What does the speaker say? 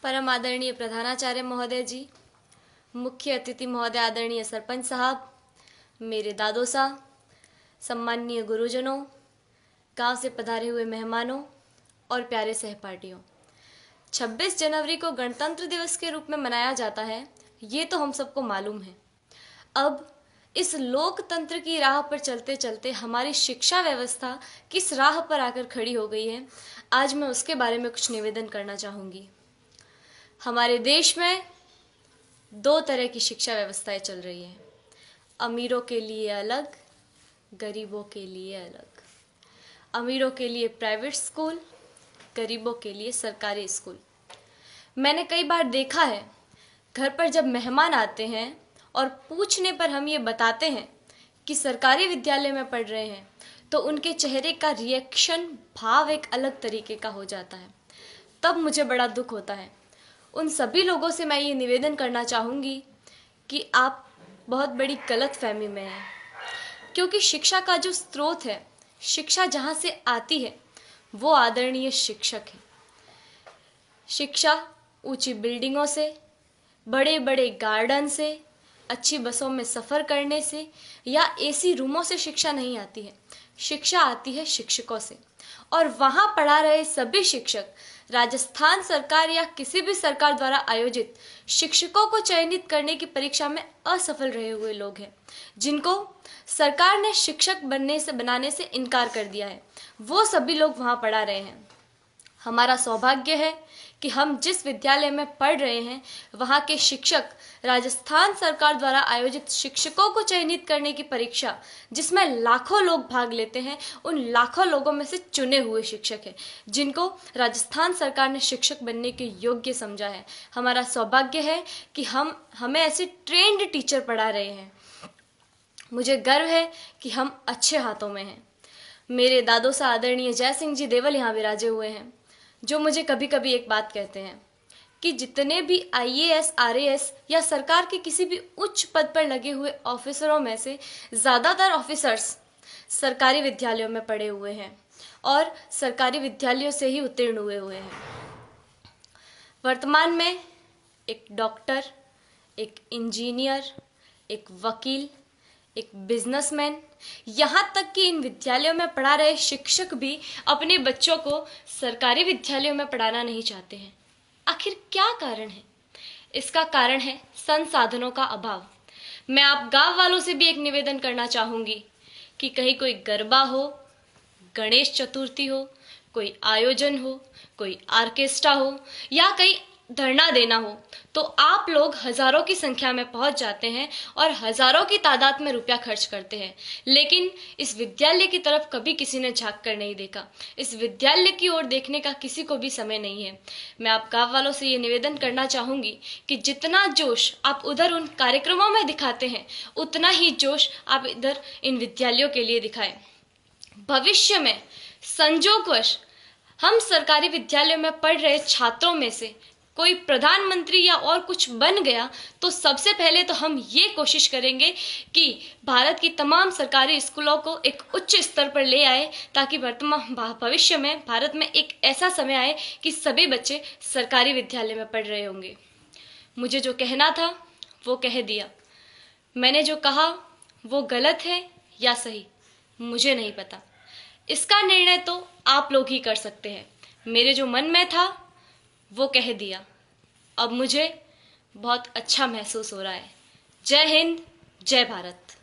परम आदरणीय प्रधानाचार्य महोदय जी, मुख्य अतिथि महोदय आदरणीय सरपंच साहब, मेरे दादो साहब, सम्माननीय गुरुजनों, गांव से पधारे हुए मेहमानों और प्यारे सहपाठियों। 26 जनवरी को गणतंत्र दिवस के रूप में मनाया जाता है, ये तो हम सबको मालूम है। अब इस लोकतंत्र की राह पर चलते चलते हमारी शिक्षा व्यवस्था किस राह पर आकर खड़ी हो गई है, आज मैं उसके बारे में कुछ निवेदन करना चाहूँगी। हमारे देश में दो तरह की शिक्षा व्यवस्थाएं चल रही हैं, अमीरों के लिए अलग, गरीबों के लिए अलग। अमीरों के लिए प्राइवेट स्कूल, गरीबों के लिए सरकारी स्कूल। मैंने कई बार देखा है, घर पर जब मेहमान आते हैं और पूछने पर हम ये बताते हैं कि सरकारी विद्यालय में पढ़ रहे हैं, तो उनके चेहरे का रिएक्शन, भाव एक अलग तरीके का हो जाता है। तब मुझे बड़ा दुख होता है। उन सभी लोगों से मैं ये निवेदन करना चाहूँगी कि आप बहुत बड़ी गलतफहमी में हैं, क्योंकि शिक्षा का जो स्रोत है, शिक्षा जहाँ से आती है, वो आदरणीय शिक्षक है। शिक्षा ऊंची बिल्डिंगों से, बड़े बड़े गार्डन से, अच्छी बसों में सफ़र करने से या एसी रूमों से शिक्षा नहीं आती है। शिक्षा आती है शिक्षकों से, और वहाँ पढ़ा रहे सभी शिक्षक राजस्थान सरकार या किसी भी सरकार द्वारा आयोजित शिक्षकों को चयनित करने की परीक्षा में असफल रहे हुए लोग हैं, जिनको सरकार ने शिक्षक बनाने से इनकार कर दिया है। वो सभी लोग वहाँ पढ़ा रहे हैं। हमारा सौभाग्य है कि हम जिस विद्यालय में पढ़ रहे हैं, वहाँ के शिक्षक राजस्थान सरकार द्वारा आयोजित शिक्षकों को चयनित करने की परीक्षा, जिसमें लाखों लोग भाग लेते हैं, उन लाखों लोगों में से चुने हुए शिक्षक हैं, जिनको राजस्थान सरकार ने शिक्षक बनने के योग्य समझा है। हमारा सौभाग्य है कि हमें ऐसे ट्रेंड टीचर पढ़ा रहे हैं। मुझे गर्व है कि हम अच्छे हाथों में हैं। मेरे दादो सा आदरणीय जय सिंह जी देवल यहाँ विराजे हुए हैं, जो मुझे कभी कभी एक बात कहते हैं कि जितने भी IAS, RAS या सरकार के किसी भी उच्च पद पर लगे हुए ऑफिसरों में से ज़्यादातर ऑफिसर्स सरकारी विद्यालयों में पढ़े हुए हैं और सरकारी विद्यालयों से ही उत्तीर्ण हुए हैं। वर्तमान में एक डॉक्टर, एक इंजीनियर, एक वकील, एक बिजनेसमैन, यहाँ तक कि इन विद्यालयों में पढ़ा रहे शिक्षक भी अपने बच्चों को सरकारी विद्यालयों में पढ़ाना नहीं चाहते हैं। आखिर क्या कारण है? इसका कारण है संसाधनों का अभाव। मैं आप गांव वालों से भी एक निवेदन करना चाहूँगी कि कहीं कोई गरबा हो, गणेश चतुर्थी हो, कोई आयोजन हो, कोई आर्केस्ट्रा हो या कहीं धरना देना हो, तो आप लोग हज़ारों की संख्या में पहुंच जाते हैं और हज़ारों की तादाद में रुपया खर्च करते हैं, लेकिन इस विद्यालय की तरफ कभी किसी ने झांक कर नहीं देखा। इस विद्यालय की ओर देखने का किसी को भी समय नहीं है। मैं आप गाँव वालों से ये निवेदन करना चाहूँगी कि जितना जोश आप उधर उन कार्यक्रमों में दिखाते हैं, उतना ही जोश आप इधर इन विद्यालयों के लिए दिखाएं। भविष्य में संजोगवश हम सरकारी विद्यालयों में पढ़ रहे छात्रों में से कोई प्रधानमंत्री या और कुछ बन गया, तो सबसे पहले तो हम ये कोशिश करेंगे कि भारत की तमाम सरकारी स्कूलों को एक उच्च स्तर पर ले आए, ताकि वर्तमान भविष्य में भारत में एक ऐसा समय आए कि सभी बच्चे सरकारी विद्यालय में पढ़ रहे होंगे। मुझे जो कहना था वो कह दिया। मैंने जो कहा वो गलत है या सही, मुझे नहीं पता। इसका निर्णय तो आप लोग ही कर सकते हैं। मेरे जो मन में था वो कह दिया। अब मुझे बहुत अच्छा महसूस हो रहा है। जय हिंद, जय भारत।